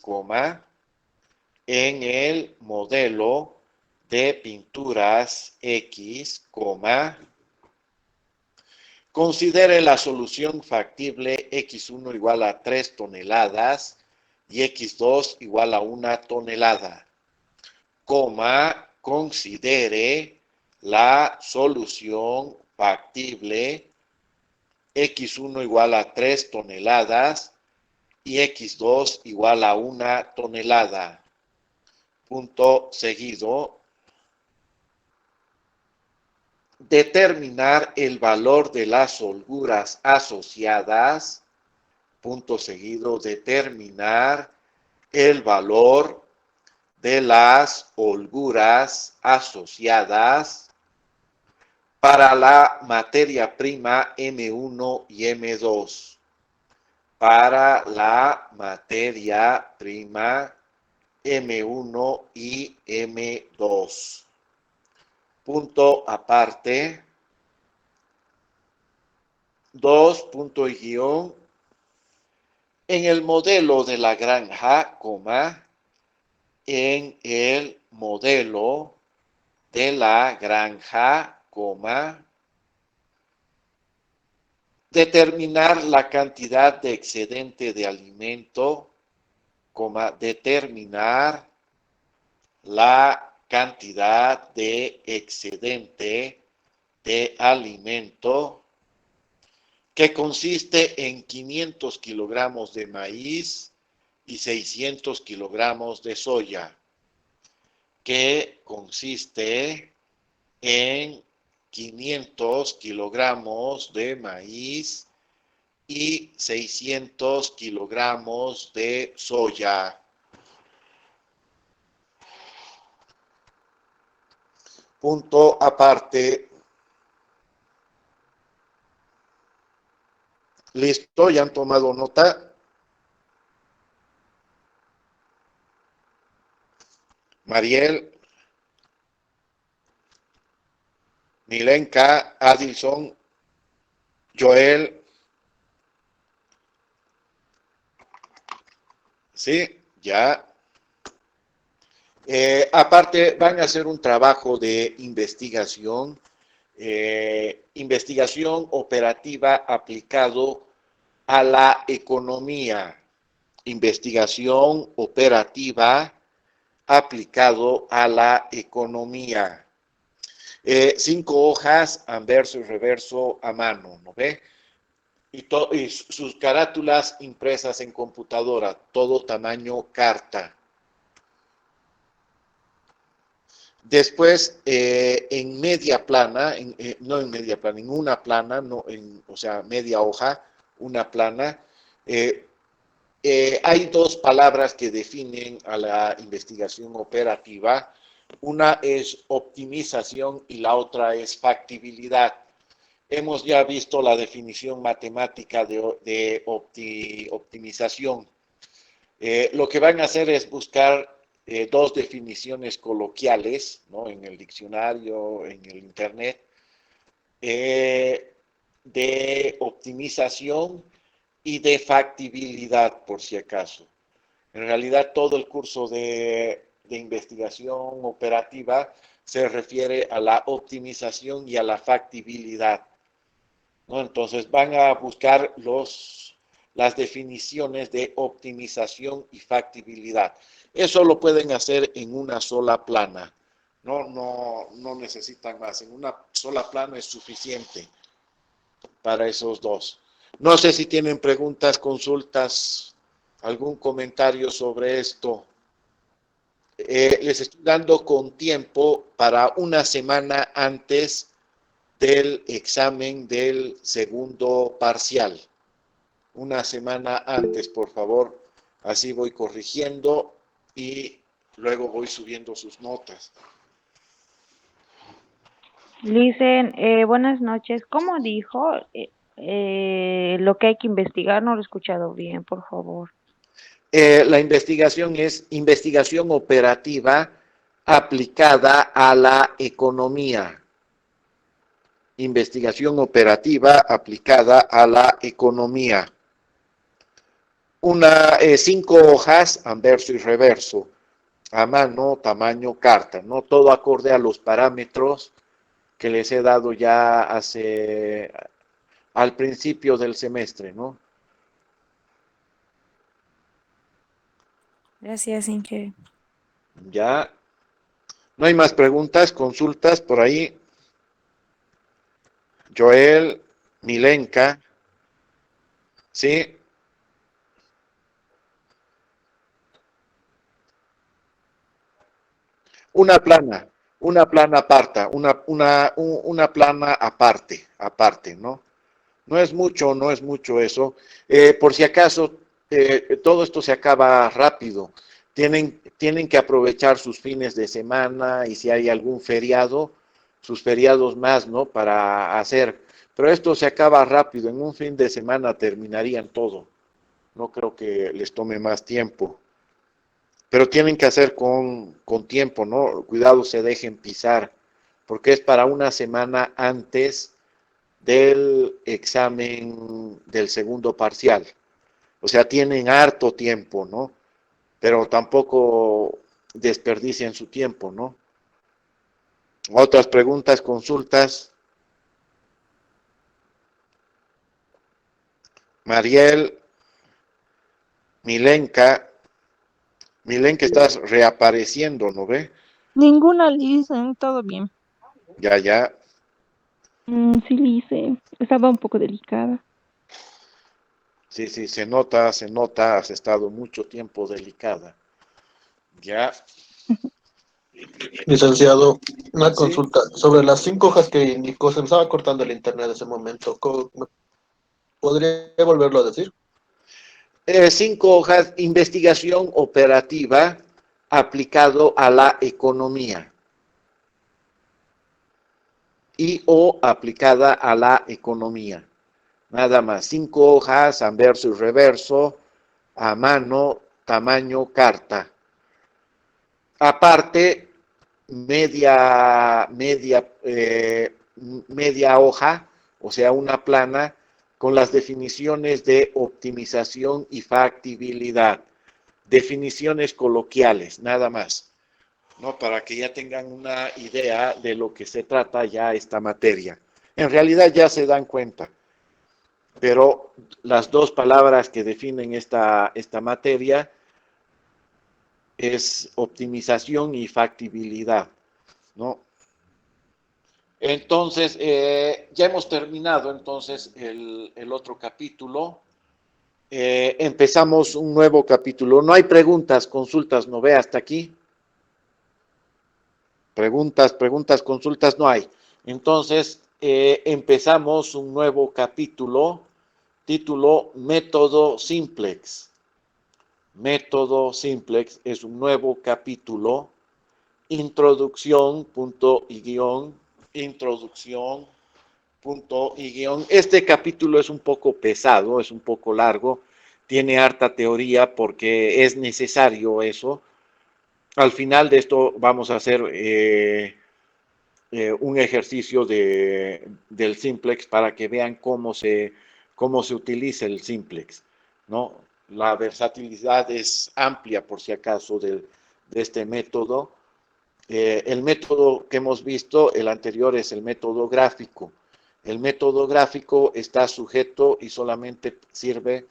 coma, en el modelo de pinturas X, coma, considere la solución factible X1 igual a 3 toneladas y X2 igual a 1 tonelada, coma, considere la solución factible X1 igual a 3 toneladas y X2 igual a 1 tonelada. Punto seguido. Determinar el valor de las holguras asociadas. Punto seguido. Determinar el valor de las holguras asociadas para la materia prima M1 y M2. Para la materia prima M1 y M2. Punto aparte. 2. Punto y guión. En el modelo de la granja, coma, en el modelo de la granja, coma, determinar la cantidad de excedente de alimento, coma, determinar la cantidad de excedente de alimento que consiste en 500 kilogramos de maíz y 600 kilogramos de soya, que consiste en 500 kilogramos de maíz y 600 kilogramos de soya. Punto aparte. ¿Listo? ¿Ya han tomado nota? Mariel, Milenka, Adilson, Joel. ¿Sí? Ya. Aparte, van a hacer un trabajo de investigación, investigación operativa aplicado a la economía, investigación operativa aplicado a la economía. 5 hojas, anverso y reverso a mano, ¿no ve? Y sus carátulas impresas en computadora, todo tamaño carta. Después, en media plana, no en media plana, en una plana, no o sea, media hoja, una plana, hay 2 palabras que definen a la investigación operativa. Una es optimización y la otra es factibilidad. Hemos ya visto la definición matemática de optimización. Lo que van a hacer es buscar 2 definiciones coloquiales, ¿no? En el diccionario, en el internet, de optimización y de factibilidad, por si acaso. En realidad, todo el curso de investigación operativa se refiere a la optimización y a la factibilidad, ¿no? Entonces, van a buscar las definiciones de optimización y factibilidad. Eso lo pueden hacer en una sola plana. No necesitan más. En una sola plana es suficiente para esos 2. No sé si tienen preguntas, consultas, algún comentario sobre esto. Les estoy dando con tiempo para una semana antes del examen del segundo parcial. Una semana antes, por favor. Así voy corrigiendo y luego voy subiendo sus notas. Dicen, buenas noches. ¿Cómo dijo lo que hay que investigar? No lo he escuchado bien, por favor. La investigación es investigación operativa aplicada a la economía. Investigación operativa aplicada a la economía. Cinco hojas, anverso y reverso, a mano, tamaño, carta, ¿no? Todo acorde a los parámetros que les he dado ya al principio del semestre, ¿no? Gracias, Inge. Ya. No hay más preguntas, consultas por ahí. Joel, Milenka, ¿sí? Una plana aparta, una plana aparte, ¿no? No es mucho eso. Por si acaso, todo esto se acaba rápido. Tienen que aprovechar sus fines de semana y si hay algún feriado, sus feriados más, ¿no? Para hacer. Pero esto se acaba rápido. En un fin de semana terminarían todo. No creo que les tome más tiempo. Pero tienen que hacer con tiempo, ¿no? Cuidado, se dejen pisar, porque es para una semana antes del examen del segundo parcial. O sea, tienen harto tiempo, ¿no? Pero tampoco desperdicien su tiempo, ¿no? Otras preguntas, consultas. Mariel, Milenka, Milenka, estás reapareciendo, ¿no ve? Ninguna, dicen, todo bien. Ya, ya. Sí, Lice, estaba un poco delicada. Sí, sí, se nota, has estado mucho tiempo delicada. Ya. Licenciado, una Sí. consulta sobre las 5 hojas que indicó. Se me estaba cortando el internet en ese momento. ¿Podría volverlo a decir? 5 hojas, investigación operativa aplicado a la economía y o aplicada a la economía. Nada más, 5 hojas, anverso y reverso, a mano, tamaño, carta. Aparte, media hoja, o sea, una plana, con las definiciones de optimización y factibilidad. Definiciones coloquiales, nada más, ¿no? Para que ya tengan una idea de lo que se trata ya esta materia. En realidad ya se dan cuenta, pero las dos palabras que definen esta materia es optimización y factibilidad, ¿no? Entonces, ya hemos terminado entonces el otro capítulo. Empezamos un nuevo capítulo. No hay preguntas, consultas, ¿no ve hasta aquí? Preguntas, consultas, no hay. Entonces, empezamos un nuevo capítulo, título Método Simplex. Método Simplex es un nuevo capítulo, introducción, punto y guión, introducción, punto y guión. Este capítulo es un poco pesado, es un poco largo, tiene harta teoría porque es necesario eso. Al final de esto vamos a hacer un ejercicio del simplex para que vean cómo se utiliza el simplex, ¿no? La versatilidad es amplia, por si acaso, de este método. El método que hemos visto, el anterior, es el método gráfico. El método gráfico está sujeto y solamente sirve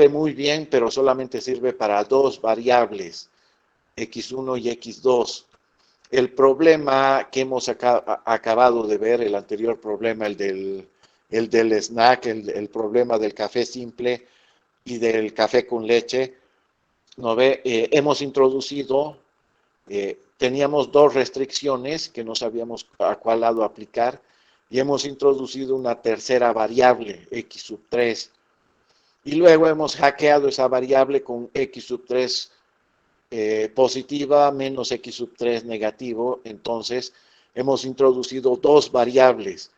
muy bien, pero solamente sirve para dos variables, x1 y x2. El problema que hemos acabado de ver, el anterior problema, el del snack, el problema del café simple y del café con leche, ¿no ve? Hemos introducido, teníamos dos restricciones que no sabíamos a cuál lado aplicar y hemos introducido una tercera variable, x sub 3. Y luego hemos hackeado esa variable con x sub 3 positiva menos x sub 3 negativo. Entonces hemos introducido dos variables,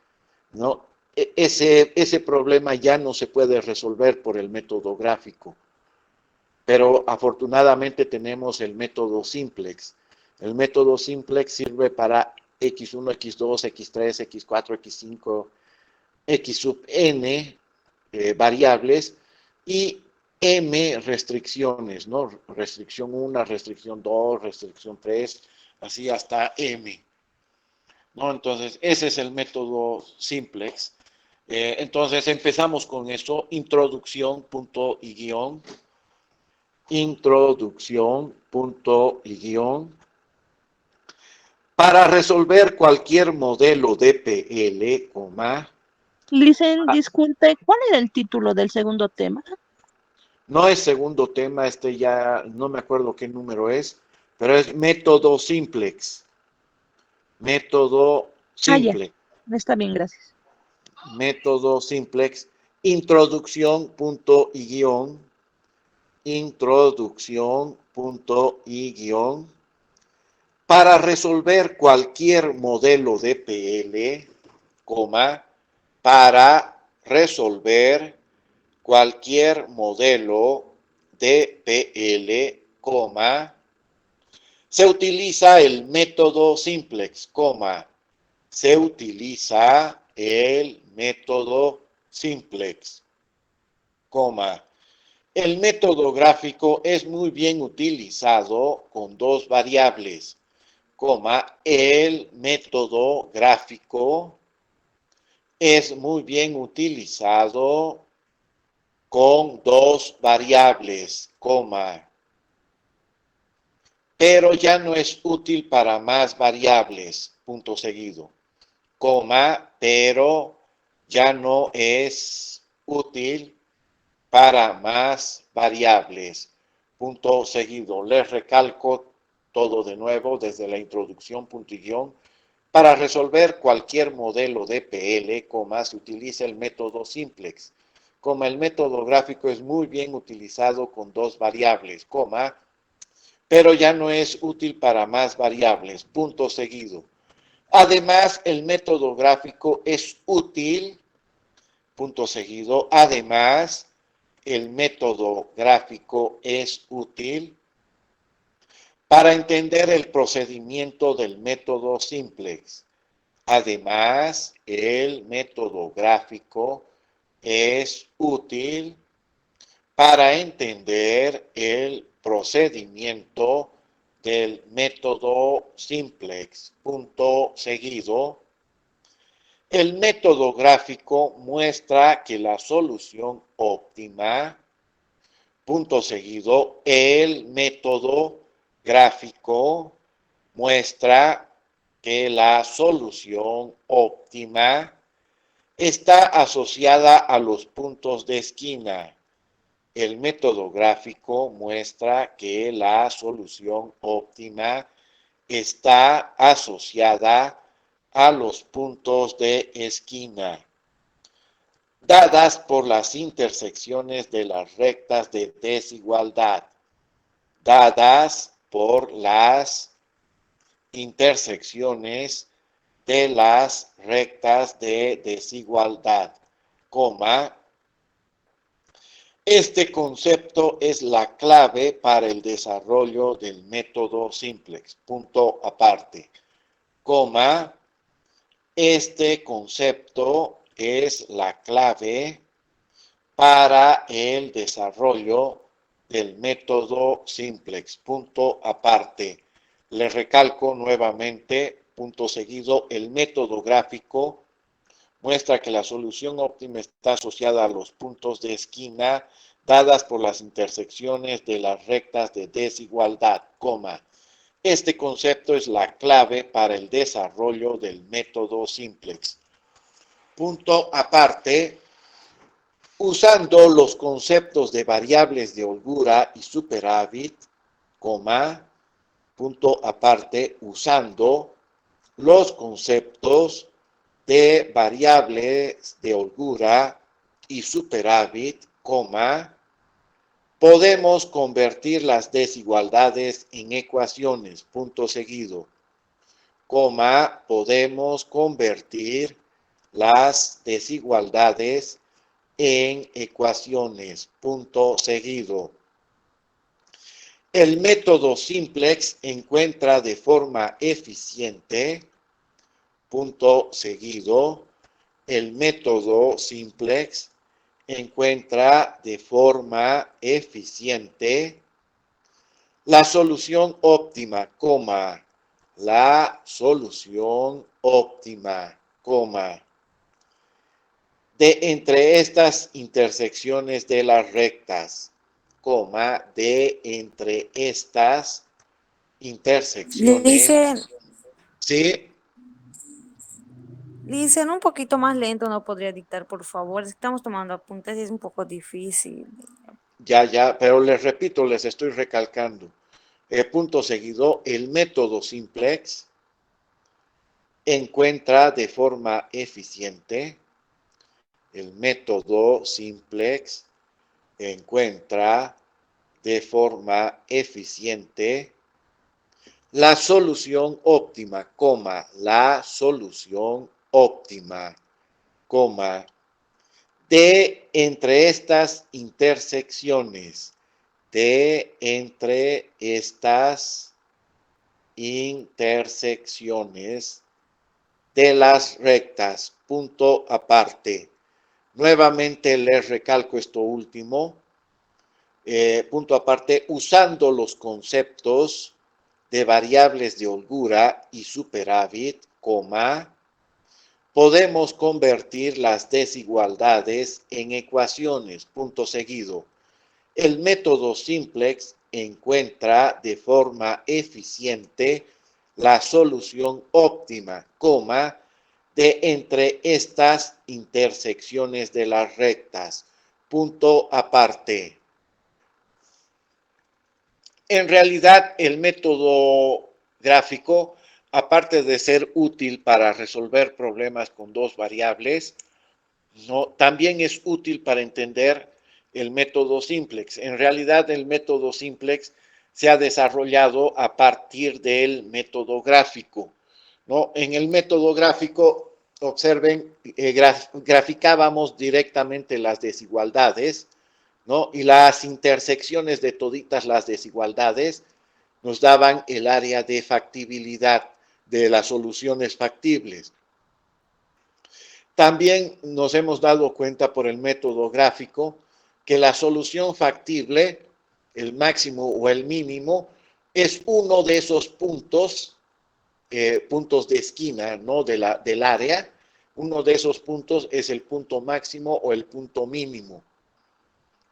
¿no? Ese problema ya no se puede resolver por el método gráfico, pero afortunadamente tenemos el método simplex. El método simplex sirve para x1, x2, x3, x4, x5, x sub n variables, y M restricciones, ¿no? Restricción 1, restricción 2, restricción 3, así hasta M, ¿no? Entonces, ese es el método simplex. Entonces, empezamos con eso, introducción, punto y guión, introducción, punto y guión. Para resolver cualquier modelo de PL, Licen, disculpe, ¿cuál era el título del segundo tema? no es segundo tema, este ya no me acuerdo qué número es, pero es método simplex. Método Ya, simple. está bien, gracias. Método simplex. Introducción, punto y guión. Introducción, punto y guión. Para resolver cualquier modelo de PL, para resolver cualquier modelo de PL, se utiliza el método simplex, se utiliza el método simplex, el método gráfico es muy bien utilizado con dos variables, el método gráfico es muy bien utilizado con dos variables, pero ya no es útil para más variables, punto seguido, pero ya no es útil para más variables, punto seguido. Les recalco todo de nuevo desde la introducción, punto y guión. Para resolver cualquier modelo de PL, se utiliza el método simplex, el método gráfico es muy bien utilizado con dos variables, pero ya no es útil para más variables, punto seguido. Además, el método gráfico es útil, punto seguido. Además, el método gráfico es útil para entender el procedimiento del método simplex. Además, el método gráfico es útil para entender el procedimiento del método simplex. Punto seguido. El método gráfico muestra que la solución óptima, punto seguido, el método gráfico muestra que la solución óptima está asociada a los puntos de esquina. El método gráfico muestra que la solución óptima está asociada a los puntos de esquina, dadas por las intersecciones de las rectas de desigualdad, dadas por las intersecciones de las rectas de desigualdad, este concepto es la clave para el desarrollo del método simplex, punto aparte, este concepto es la clave para el desarrollo del método simplex, punto aparte. Les recalco nuevamente, punto seguido, el método gráfico muestra que la solución óptima está asociada a los puntos de esquina dadas por las intersecciones de las rectas de desigualdad, Este concepto es la clave para el desarrollo del método simplex. Punto aparte, usando los conceptos de variables de holgura y superávit, punto aparte, usando los conceptos de variables de holgura y superávit, podemos convertir las desigualdades en ecuaciones, punto seguido, podemos convertir las desigualdades en ecuaciones, punto seguido. El método simplex encuentra de forma eficiente, punto seguido, el método simplex encuentra de forma eficiente la solución óptima, coma, la solución óptima, coma, de entre estas intersecciones de las rectas, coma, de entre estas intersecciones. Sí, Dicen un poquito más lento, no podría dictar, por favor. Estamos tomando apuntes y es un poco difícil. ya, pero les repito, les estoy recalcando. Punto seguido, el método simplex encuentra de forma eficiente, el método simplex encuentra de forma eficiente la solución óptima, coma, la solución óptima, coma, de entre estas intersecciones, de entre estas intersecciones de las rectas, punto aparte. Nuevamente les recalco esto último, punto aparte, usando los conceptos de variables de holgura y superávit, coma, podemos convertir las desigualdades en ecuaciones, punto seguido. El método simplex encuentra de forma eficiente la solución óptima, coma, de entre estas intersecciones de las rectas, punto aparte. En realidad, el método gráfico, aparte de ser útil para resolver problemas con dos variables, ¿no? También es útil para entender el método simplex. En realidad, el método simplex se ha desarrollado a partir del método gráfico, ¿no? En el método gráfico, observen, graficábamos directamente las desigualdades, ¿no? Y las intersecciones de toditas las desigualdades nos daban el área de factibilidad de las soluciones factibles. También nos hemos dado cuenta por el método gráfico que la solución factible, el máximo o el mínimo, es uno de esos puntos, puntos de esquina, ¿no? del área. Uno de esos puntos es el punto máximo o el punto mínimo,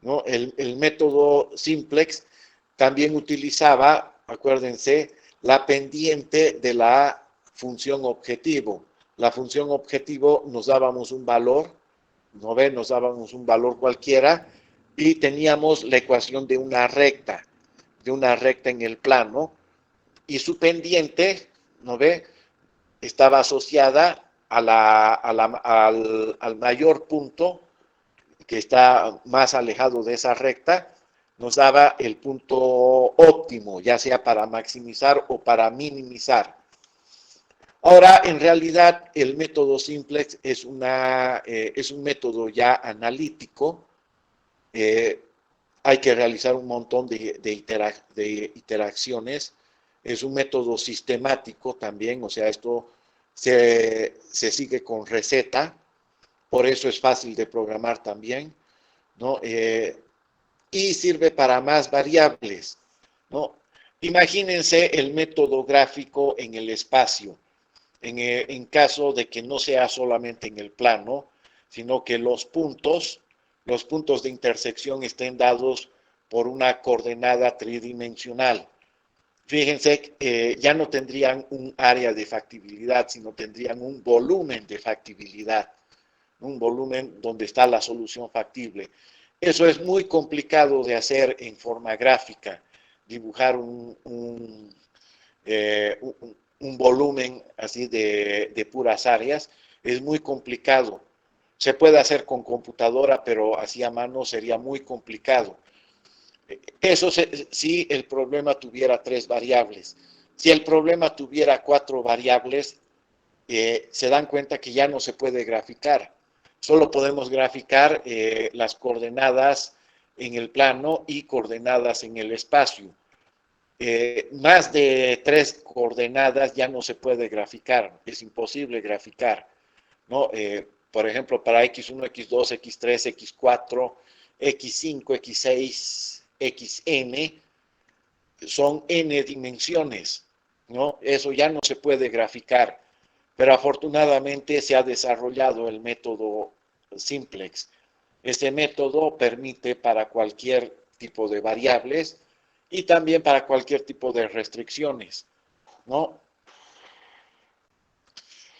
¿no? El método simplex también utilizaba, acuérdense, la pendiente de la función objetivo. La función objetivo nos dábamos un valor, ¿no ven? Nos dábamos un valor cualquiera y teníamos la ecuación de una recta en el plano, y su pendiente, ¿no ve? Estaba asociada al mayor punto que está más alejado de esa recta, nos daba el punto óptimo, ya sea para maximizar o para minimizar. Ahora, en realidad, el método simplex es un método ya analítico. Hay que realizar un montón de interacciones. Es un método sistemático también, o sea, esto se sigue con receta. Por eso es fácil de programar también, ¿no? Y sirve para más variables, ¿no? Imagínense el método gráfico en el espacio, en caso de que no sea solamente en el plano, sino que los puntos de intersección estén dados por una coordenada tridimensional. Fíjense, ya no tendrían un área de factibilidad, sino tendrían un volumen de factibilidad. Un volumen donde está la solución factible. Eso es muy complicado de hacer en forma gráfica, dibujar un volumen así de puras áreas, es muy complicado. Se puede hacer con computadora, pero así a mano sería muy complicado. Eso si el problema tuviera 3 variables. Si el problema tuviera 4 variables, se dan cuenta que ya no se puede graficar. Solo podemos graficar las coordenadas en el plano y coordenadas en el espacio. Más de 3 coordenadas ya no se puede graficar, es imposible graficar, ¿no? por ejemplo, para X1, X2, X3, X4, X5, X6, Xn, son n dimensiones, ¿no? Eso ya no se puede graficar, pero afortunadamente se ha desarrollado el método simplex. Este método permite para cualquier tipo de variables y también para cualquier tipo de restricciones, ¿no?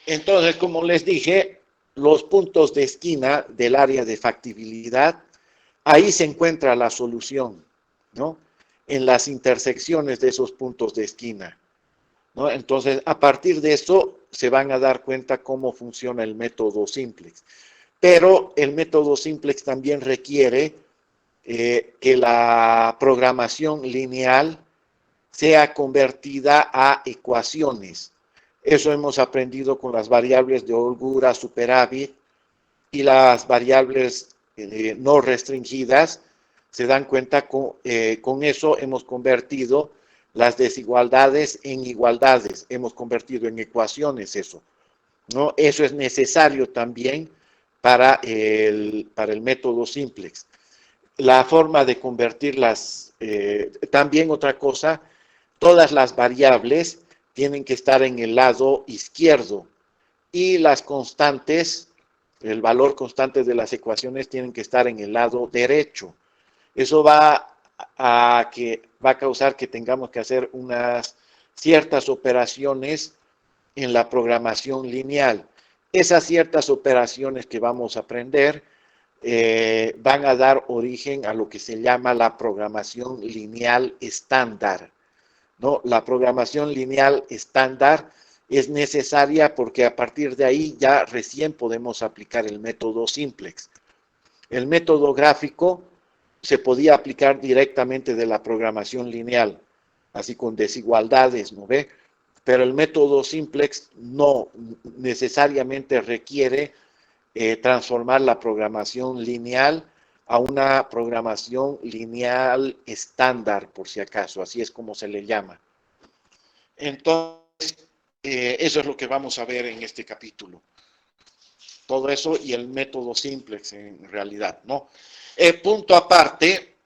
Entonces, como les dije, los puntos de esquina del área de factibilidad, ahí se encuentra la solución, ¿no? En las intersecciones de esos puntos de esquina, ¿no? Entonces, a partir de eso, se van a dar cuenta cómo funciona el método simplex. Pero el método simplex también requiere que la programación lineal sea convertida a ecuaciones. Eso hemos aprendido con las variables de holgura, superávit y las variables no restringidas. Se dan cuenta, con eso hemos convertido las desigualdades en igualdades, hemos convertido en ecuaciones eso, ¿no? Eso es necesario también para el método simplex. La forma de convertirlas, también otra cosa, todas las variables tienen que estar en el lado izquierdo y las constantes, el valor constante de las ecuaciones tienen que estar en el lado derecho. Eso va a causar que tengamos que hacer unas ciertas operaciones en la programación lineal. Esas ciertas operaciones que vamos a aprender van a dar origen a lo que se llama la programación lineal estándar, ¿no? La programación lineal estándar es necesaria porque a partir de ahí ya recién podemos aplicar el método simplex. El método gráfico se podía aplicar directamente de la programación lineal, así con desigualdades, ¿no ve? Pero el método simplex no necesariamente requiere transformar la programación lineal a una programación lineal estándar, por si acaso, así es como se le llama. Entonces, eso es lo que vamos a ver en este capítulo. Todo eso y el método simplex en realidad, ¿no? Punto aparte,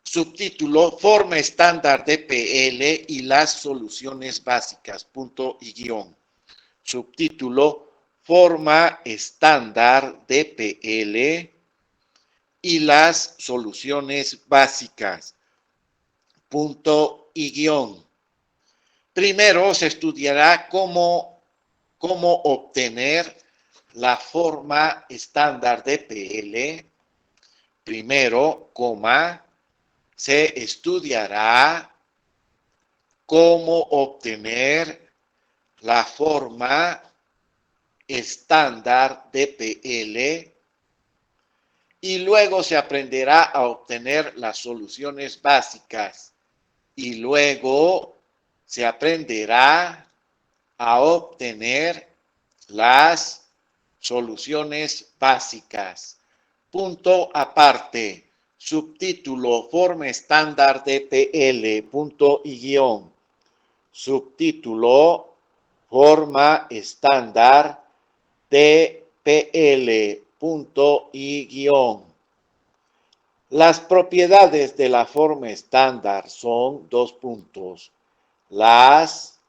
subtítulo, forma estándar de PL y las soluciones básicas, punto y guión. Subtítulo, forma estándar de PL y las soluciones básicas, punto y guión. Primero se estudiará cómo obtener la forma estándar de PL. Primero, se estudiará cómo obtener la forma estándar de PL y luego se aprenderá a obtener las soluciones básicas y luego se aprenderá a obtener las soluciones básicas. Punto aparte. Subtítulo, forma estándar de PL, punto y guión. Subtítulo, forma estándar de PL, punto y guión. Las propiedades de la forma estándar son dos puntos. Las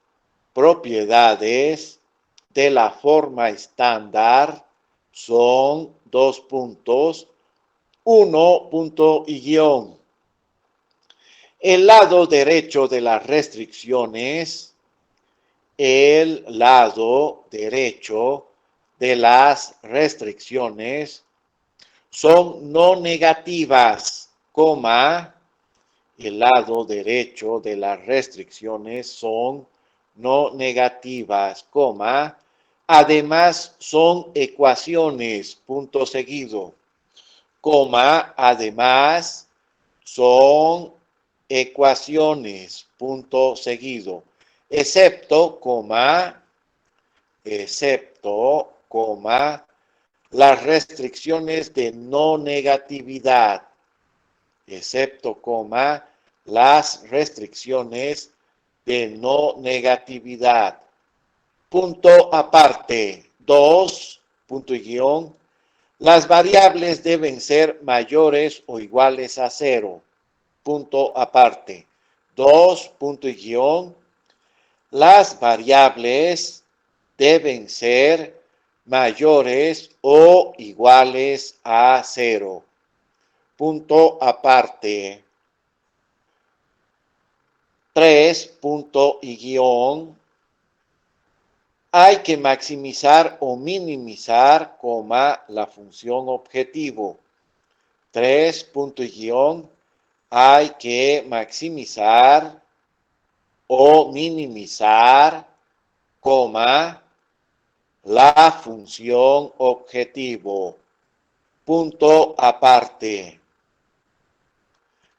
propiedades de la forma estándar son dos puntos. 1, punto y guión. El lado derecho de las restricciones, el lado derecho de las restricciones son no negativas, el lado derecho de las restricciones son no negativas, además son ecuaciones, punto seguido. Además son ecuaciones, punto seguido, excepto, las restricciones de no negatividad, excepto, las restricciones de no negatividad. Punto aparte, 2, punto y guión, las variables deben ser mayores o iguales a 0, punto aparte. 2, punto y guión, las variables deben ser mayores o iguales a 0, punto aparte. 3, punto y guión, hay que maximizar o minimizar, coma, la función objetivo. 3, punto y guión, hay que maximizar o minimizar, coma, la función objetivo. Punto aparte.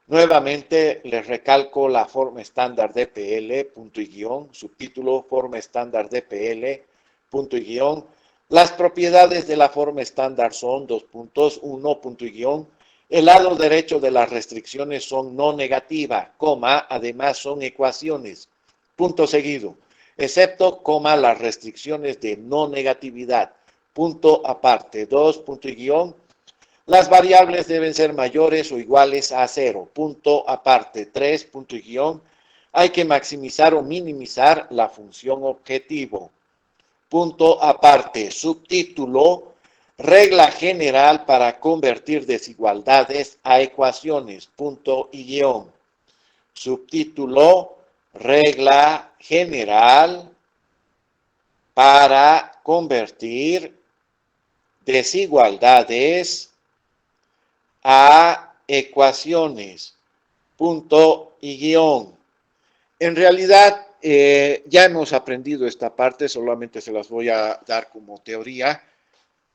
Nuevamente les recalco la forma estándar DPL, punto y guión, subtítulo, forma estándar DPL, punto y guión. Las propiedades de la forma estándar son 2 puntos, 1, punto y guión. El lado derecho de las restricciones son no negativa, coma, además son ecuaciones, punto seguido, excepto, coma, las restricciones de no negatividad, punto aparte, 2, punto y guión. Las variables deben ser mayores o iguales a 0, punto aparte, 3, punto y guión. Hay que maximizar o minimizar la función objetivo. Punto aparte, subtítulo, regla general para convertir desigualdades a ecuaciones, punto y guión. Subtítulo, regla general para convertir desigualdades a ecuaciones, punto y guión. En realidad, ya hemos aprendido esta parte, solamente se las voy a dar como teoría,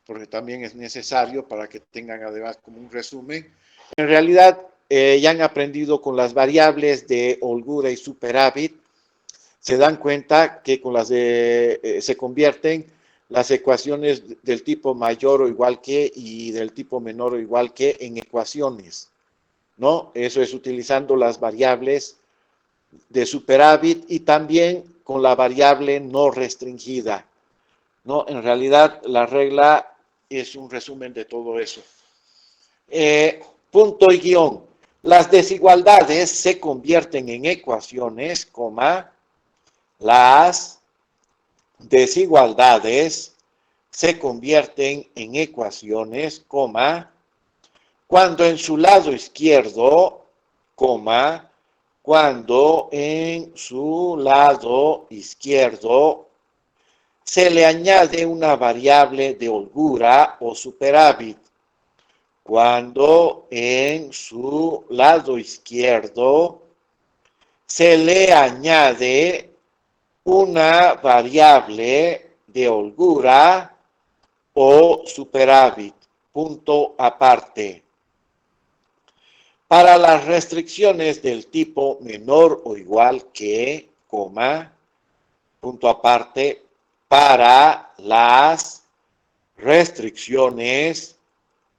porque también es necesario para que tengan además como un resumen. En realidad, ya han aprendido con las variables de holgura y superávit, se dan cuenta que con las de, se convierten las ecuaciones del tipo mayor o igual que y del tipo menor o igual que en ecuaciones, ¿no? Eso es utilizando las variables de superávit y también con la variable no restringida, ¿no? En realidad, la regla es un resumen de todo eso. Punto y guión. Las desigualdades se convierten en ecuaciones, coma, las desigualdades se convierten en ecuaciones, coma, cuando en su lado izquierdo, coma, cuando en su lado izquierdo se le añade una variable de holgura o superávit. Cuando en su lado izquierdo se le añade una variable de holgura o superávit, punto aparte. Para las restricciones del tipo menor o igual que, coma, punto aparte, para las restricciones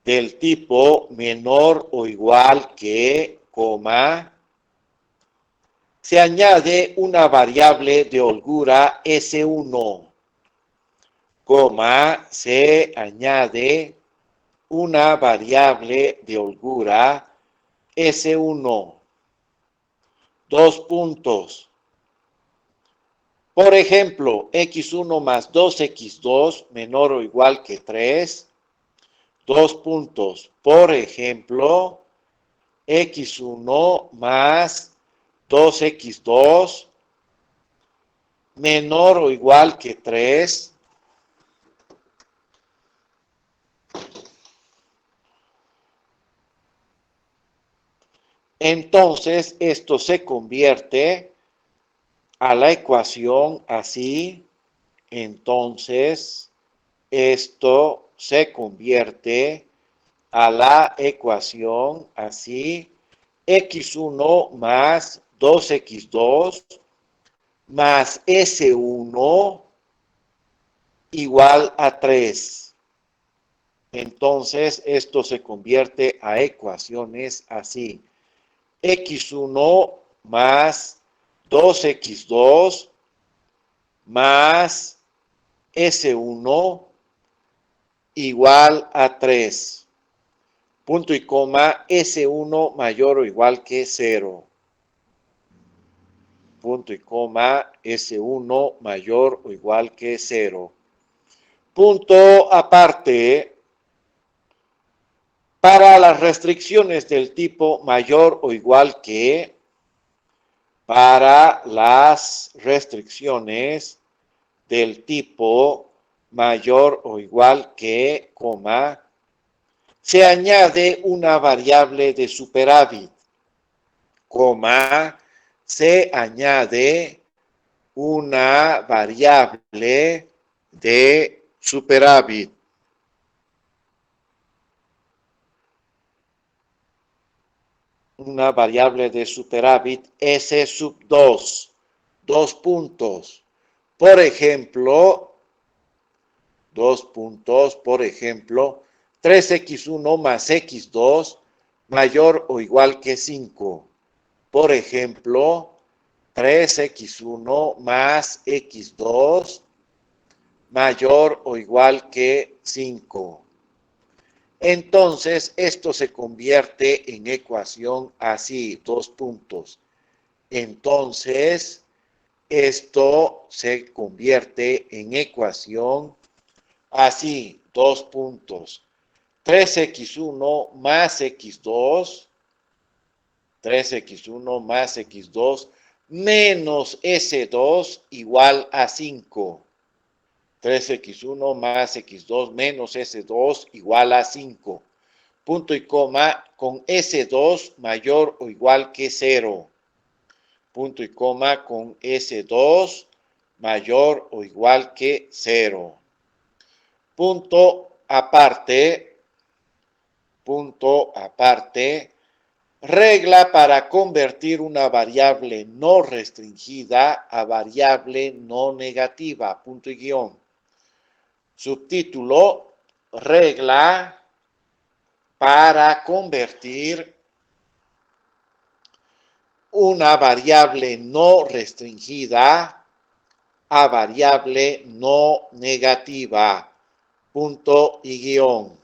del tipo menor o igual que, coma, se añade una variable de holgura S1, coma, se añade una variable de holgura S1, 2 puntos. Por ejemplo, x1 más 2x2 menor o igual que 3, 2 puntos. Por ejemplo, x1 más 2x2 menor o igual que 3. Entonces, esto se convierte a la ecuación así. Entonces, esto se convierte a la ecuación así. X1 más 2x2 más S1 igual a 3. Entonces, esto se convierte a ecuaciones así. X1 más 2x2 más S1 igual a 3. Punto y coma, S1 mayor o igual que 0. Punto y coma, S1 mayor o igual que 0. Punto aparte, para las restricciones del tipo mayor o igual que, para las restricciones del tipo mayor o igual que, coma, se añade una variable de superávit, coma, se añade una variable de superávit. Una variable de superávit S sub 2, 2 puntos. Por ejemplo, 2 puntos, por ejemplo, 3x1 más x2 mayor o igual que 5. Por ejemplo, 3x1 más x2 mayor o igual que 5. Entonces, esto se convierte en ecuación así, 2 puntos. Entonces, esto se convierte en ecuación así, 2 puntos. 3x1 más x2, 3x1 más x2 menos s2 igual a 5. 3x1 más x2 menos s2 igual a 5. Punto y coma con s2 mayor o igual que 0. Punto y coma con s2 mayor o igual que 0. Punto aparte, regla para convertir una variable no restringida a variable no negativa, punto y guión. Subtítulo, regla para convertir una variable no restringida a variable no negativa, punto y guión.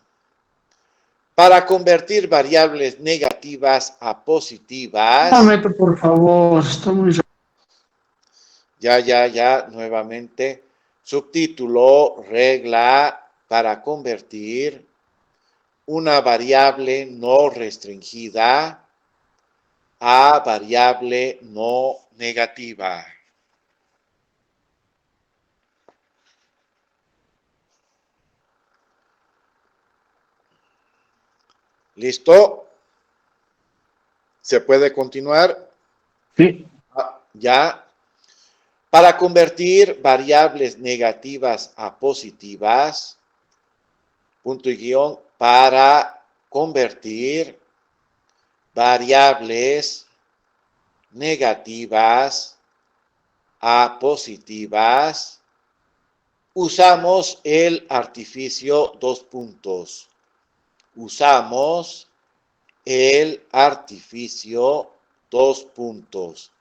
Para convertir variables negativas a positivas. Un momento, por favor, está muy... Ya, nuevamente. Subtítulo, regla para convertir una variable no restringida a variable no negativa. ¿Listo? ¿Se puede continuar? Sí. Ya. Para convertir variables negativas a positivas, punto y guión, para convertir variables negativas a positivas, usamos el artificio 2 puntos. Usamos el artificio 2 puntos.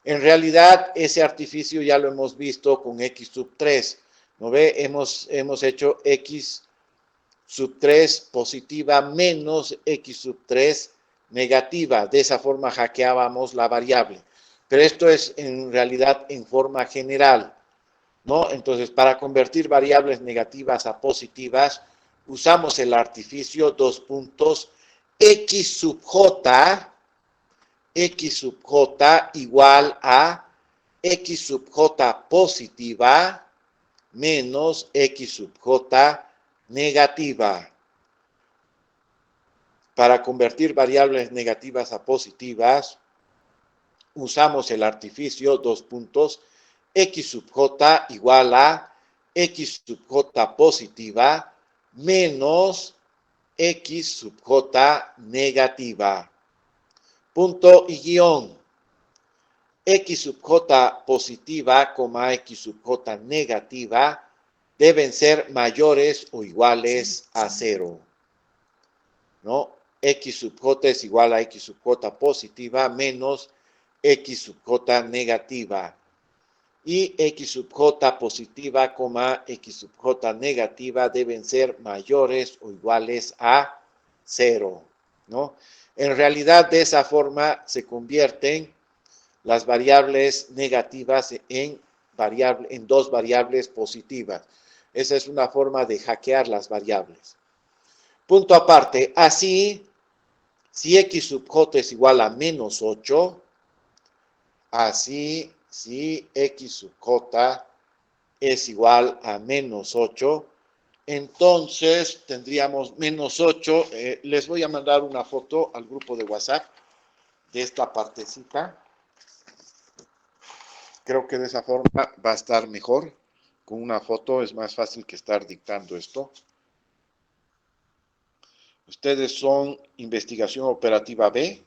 En realidad, ese artificio ya lo hemos visto con x sub 3. ¿No ve? Hemos hecho x sub 3 positiva menos x sub 3 negativa. De esa forma hackeábamos la variable. Pero esto es en realidad en forma general, ¿no? Entonces, para convertir variables negativas a positivas, usamos el artificio 2 puntos x sub j igual a x sub j positiva menos x sub j negativa. Para convertir variables negativas a positivas, usamos el artificio 2 puntos x sub j igual a x sub j positiva menos x sub j negativa. Punto y guión. X sub j positiva, x sub j negativa deben ser mayores o iguales a 0. ¿No? X sub j es igual a x sub j positiva menos x sub j negativa. y x sub j positiva, x sub j negativa deben ser mayores o iguales a 0, ¿no? En realidad, de esa forma se convierten las variables negativas en dos variables positivas. Esa es una forma de hackear las variables. Punto aparte, así, si x sub j es igual a menos 8, así, si x sub j es igual a menos 8, entonces tendríamos menos 8. Les voy a mandar una foto al grupo de WhatsApp de esta partecita. Creo que de esa forma va a estar mejor. Con una foto es más fácil que estar dictando esto. Ustedes son investigación operativa B.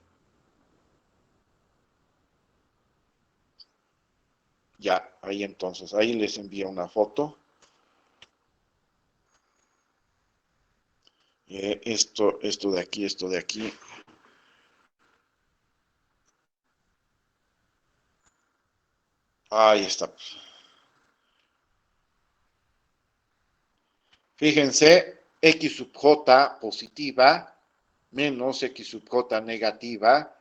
Ya, ahí entonces, ahí les envío una foto. Esto de aquí, esto de aquí. Ahí está. Fíjense, x sub j positiva menos x sub j negativa,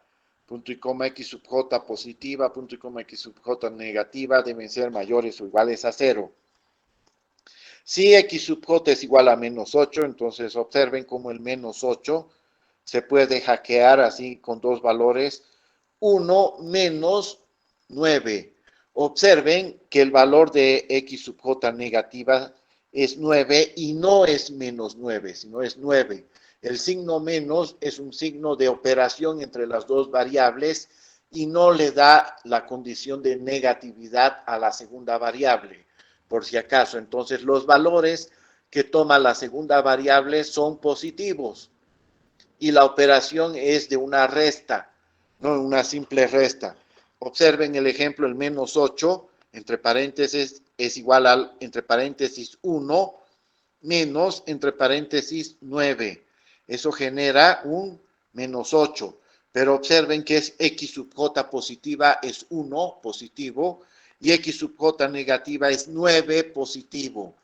punto y coma x sub j positiva, punto y coma x sub j negativa deben ser mayores o iguales a 0. Si x sub j es igual a menos 8, entonces observen cómo el menos 8 se puede hackear así con dos valores, 1 menos 9. Observen que el valor de x sub j negativa es 9 y no es menos 9, sino es 9. El signo menos es un signo de operación entre las dos variables y no le da la condición de negatividad a la segunda variable, por si acaso. Entonces, los valores que toma la segunda variable son positivos y la operación es de una resta, no una simple resta. Observen el ejemplo, el menos 8, entre paréntesis, es igual al, entre paréntesis, 1, menos, entre paréntesis, 9. Eso genera un menos 8. Pero observen que es x sub j positiva es 1 positivo y x sub j negativa es 9 positivo.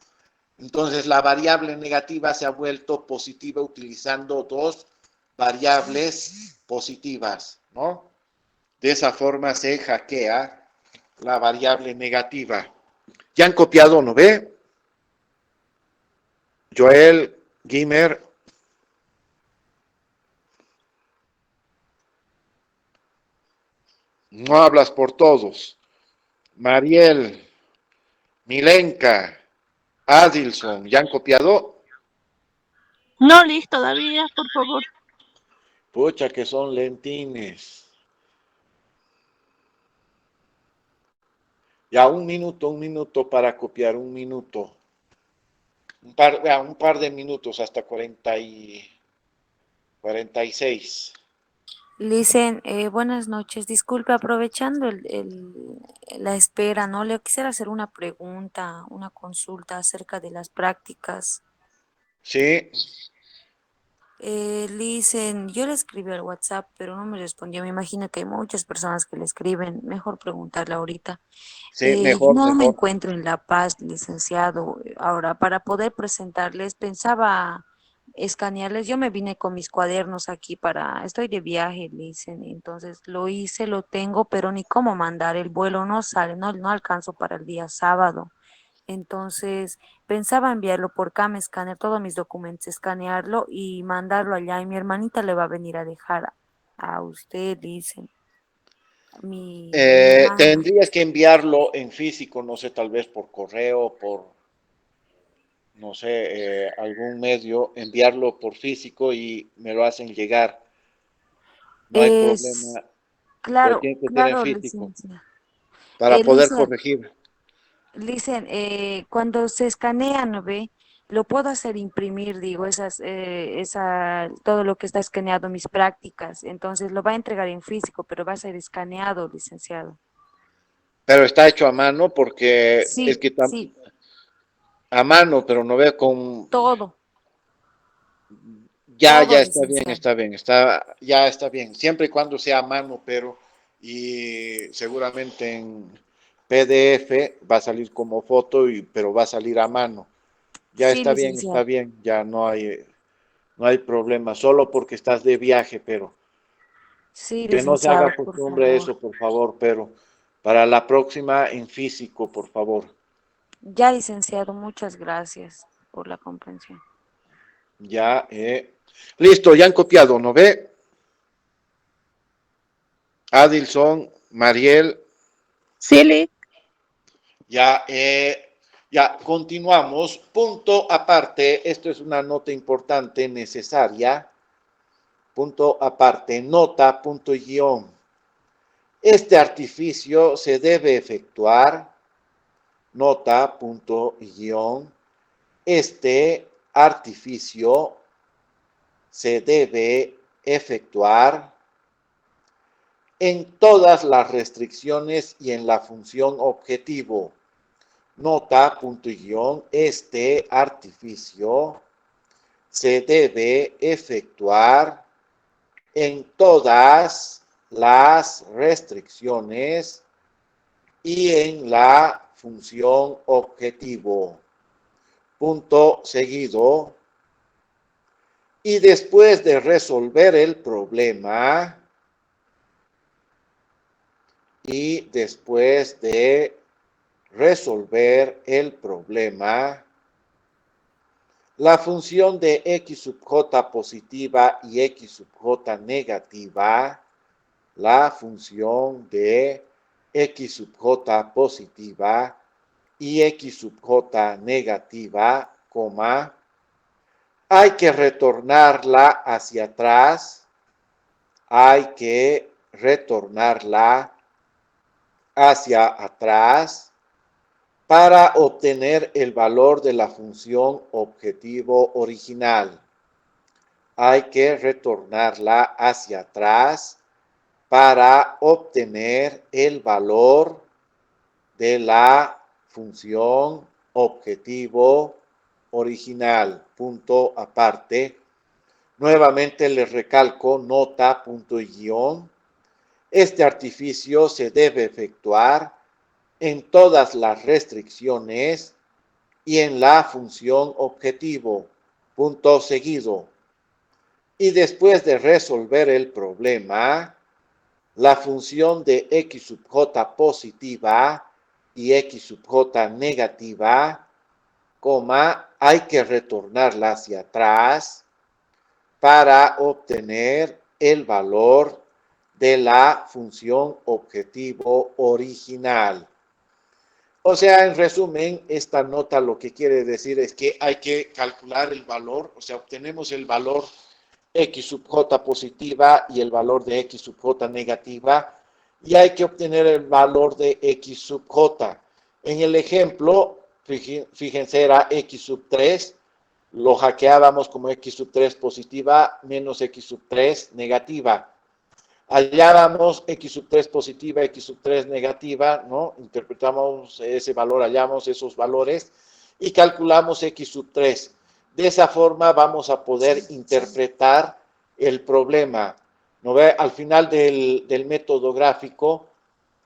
Entonces la variable negativa se ha vuelto positiva utilizando dos variables positivas, ¿no? De esa forma se hackea la variable negativa. ¿Ya han copiado, no ve? Joel, Gimer. No hablas por todos. Mariel, Milenka, Adilson, ¿ya han copiado? No, listo, todavía, por favor. Pucha, que son lentines. Ya, un minuto para copiar, un minuto. Un par de minutos hasta 46. Licen, buenas noches. Disculpe, aprovechando la espera, ¿no? Le quisiera hacer una pregunta, una consulta acerca de las prácticas. Sí, Licen, yo le escribí al WhatsApp, pero no me respondió. Me imagino que hay muchas personas que le escriben. Mejor preguntarle ahorita. sí, Yo mejor, no me mejor. encuentro en La Paz, licenciado. Ahora, para poder presentarles, pensaba escanearles. Yo me vine con mis cuadernos aquí estoy de viaje, dicen. Entonces lo hice, lo tengo, pero ni cómo mandar. El vuelo no sale, no alcanzo para el día sábado. Entonces pensaba enviarlo por Cam Escanear, todos mis documentos, escanearlo y mandarlo allá. Y mi hermanita le va a venir a dejar a usted, dicen. Mi hermana. Tendría que enviarlo en físico, no sé, tal vez por correo, por, no sé, algún medio, enviarlo por físico y me lo hacen llegar. No hay Es, problema, pero claro, tiene que ser en claro, físico licencia. para poder Licen, corregir. cuando se escanea, ¿no ve? Lo puedo hacer imprimir, digo, todo lo que está escaneado, mis prácticas. Entonces lo va a entregar en físico, pero va a ser escaneado, licenciado. Pero está hecho a mano porque es Sí, que está sí, a mano, pero no ve con... todo, Ya, todo, ya está bien, licenciado. está bien, ya está bien. Siempre y cuando sea a mano, pero y seguramente PDF, va a salir como foto, pero va a salir a mano. Ya Sí, está licenciado. bien, ya no hay problema, solo porque estás de viaje, pero Sí, que no se haga licenciado, por costumbre favor. eso, por favor, pero para la próxima en físico, por favor. Ya, licenciado, muchas gracias por la comprensión. Ya, listo, ya han copiado, ¿no ve? Adilson, Mariel, Sí, Lick. ya, ya, continuamos. Punto aparte, esto es una nota importante, necesaria. Punto aparte, nota, punto y guión. Este artificio se debe efectuar, nota, punto y guión. Este artificio se debe efectuar en todas las restricciones y en la función objetivo. Nota, punto y guión, este artificio se debe efectuar en todas las restricciones y en la función objetivo. Punto seguido. Y después de resolver el problema, la función de x sub j positiva y x sub j negativa, la función de x sub j positiva y x sub j negativa, coma, hay que retornarla hacia atrás, hay que retornarla hacia atrás para obtener el valor de la función objetivo original. Hay que retornarla hacia atrás para obtener el valor de la función objetivo original. Punto aparte. Nuevamente les recalco, nota, punto y guión. Este artificio se debe efectuar en todas las restricciones y en la función objetivo, punto seguido. Y después de resolver el problema, la función de x sub j positiva y x sub j negativa, coma, hay que retornarla hacia atrás para obtener el valor de la función objetivo original. O sea, en resumen, esta nota lo que quiere decir es que hay que calcular el valor, o sea, obtenemos el valor x sub j positiva y el valor de x sub j negativa, y hay que obtener el valor de x sub j. En el ejemplo, fíjense, era x sub 3, lo hackeábamos como x sub 3 positiva menos x sub 3 negativa. Hallábamos x sub 3 positiva, x sub 3 negativa, ¿no? Interpretamos ese valor, hallamos esos valores y calculamos x sub 3. De esa forma vamos a poder interpretar el problema. ¿No ve? Al final del método gráfico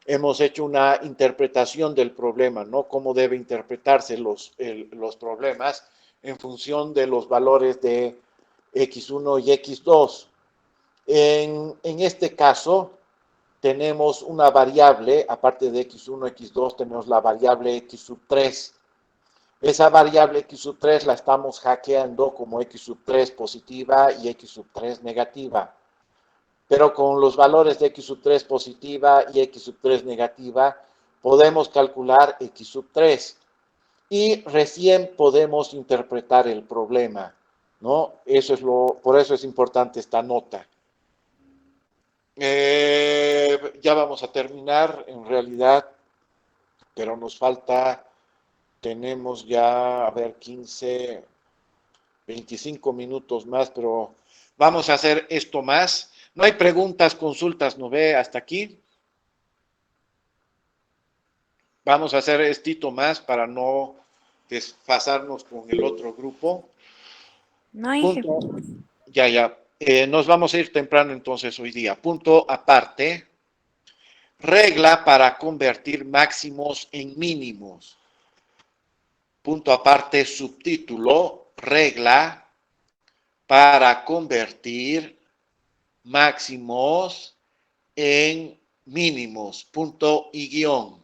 hemos hecho una interpretación del problema, ¿no? Cómo debe interpretarse los problemas en función de los valores de x1 y x2. En este caso, tenemos una variable, aparte de x1, x2, tenemos la variable x sub 3. Esa variable x sub 3 la estamos hackeando como x sub 3 positiva y x sub 3 negativa. Pero con los valores de x sub 3 positiva y x sub 3 negativa, podemos calcular x sub 3. Y recién podemos interpretar el problema, ¿no? Por eso es importante esta nota. Ya vamos a terminar, en realidad, pero nos falta, tenemos ya, a ver, 15, 25 minutos más, pero vamos a hacer esto más. No hay preguntas, consultas, ¿no ve? Hasta aquí. Vamos a hacer esto más para no desfasarnos con el otro grupo. No hay. Punto. Ya. Nos vamos a ir temprano entonces hoy día. Punto aparte. regla para convertir máximos en mínimos. Punto aparte, subtítulo, regla para convertir máximos en mínimos. Punto y guión.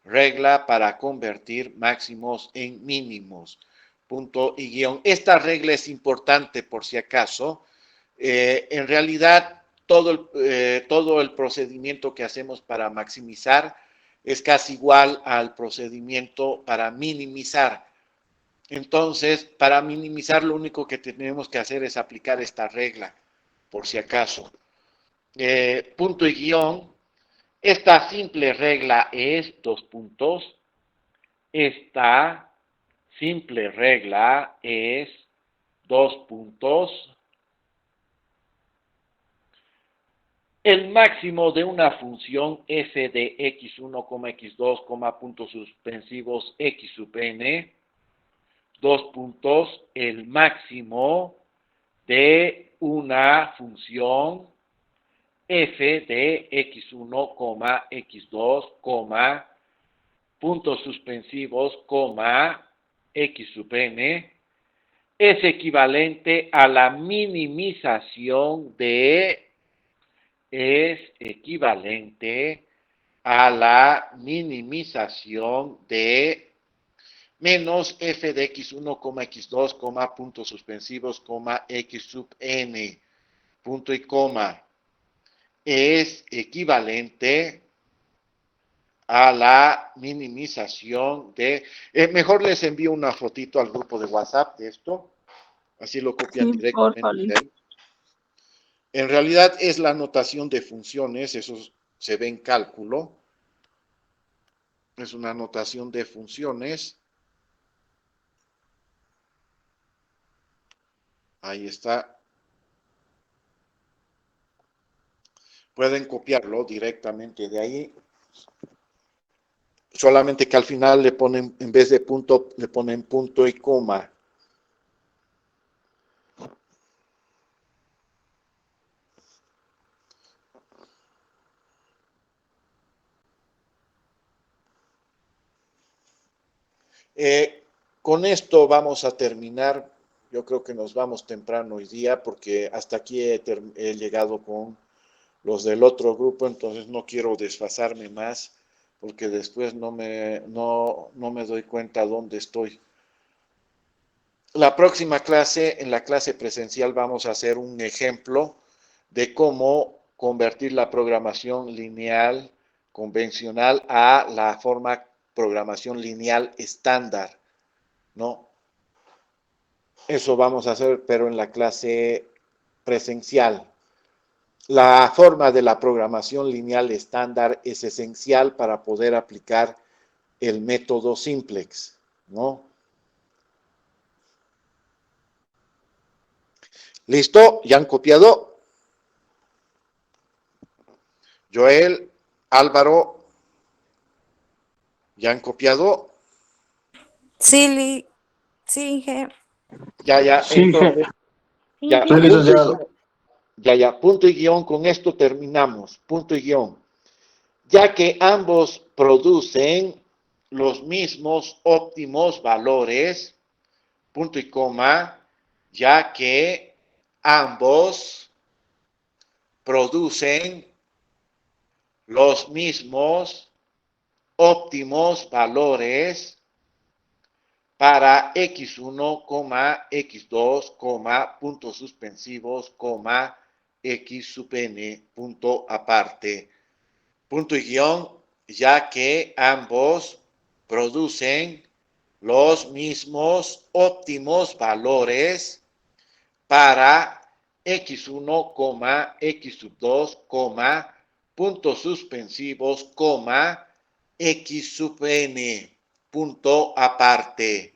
Regla para convertir máximos en mínimos. Punto y guión. Esta regla es importante por si acaso. En realidad, todo el procedimiento que hacemos para maximizar es casi igual al procedimiento para minimizar. Entonces, para minimizar, lo único que tenemos que hacer es aplicar esta regla, por si acaso. Punto y guión. Esta simple regla es, dos puntos. Esta simple regla es, dos puntos. El máximo de una función f de x1, x2, puntos suspensivos x sub n, dos puntos, el máximo de una función f de x1, x2, puntos suspensivos, x sub n, es equivalente a la minimización de menos f de x1, x2, puntos suspensivos, x sub n, punto y coma, es equivalente a la minimización de... mejor les envío una fotito al grupo de WhatsApp de esto, así lo copian Sí, directamente porfa, de ahí. En realidad es la notación de funciones, eso se ve en cálculo. Es una notación de funciones. Ahí está. Pueden copiarlo directamente de ahí. Solamente que al final le ponen, en vez de punto, le ponen punto y coma. Con esto vamos a terminar. Yo creo que nos vamos temprano hoy día porque hasta aquí he llegado con los del otro grupo, entonces no quiero desfasarme más porque después no me doy cuenta dónde estoy. La próxima clase, en la clase presencial, vamos a hacer un ejemplo de cómo convertir la programación lineal convencional a la forma programación lineal estándar, ¿no? Eso vamos a hacer, pero en la clase presencial. La forma de la programación lineal estándar es esencial para poder aplicar el método simplex, ¿no? ¿Listo? ¿Ya han copiado? Joel, Álvaro, ¿ya han copiado? Sí, sí, Inge. Ya, Sí, entonces, ya, soy licenciado. punto y guión, con esto terminamos, punto y guión. Ya que ambos producen los mismos óptimos valores, punto y coma, ya que ambos producen los mismos óptimos valores para x1, x2, puntos suspensivos, x sub n, punto aparte. Punto y guión, ya que ambos producen los mismos óptimos valores para x1, x sub 2, puntos suspensivos, x sub n, punto aparte.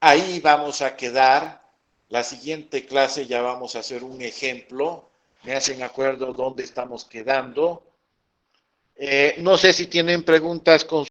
Ahí vamos a quedar. La siguiente clase ya vamos a hacer un ejemplo. Me hacen acuerdo dónde estamos quedando. No sé si tienen preguntas con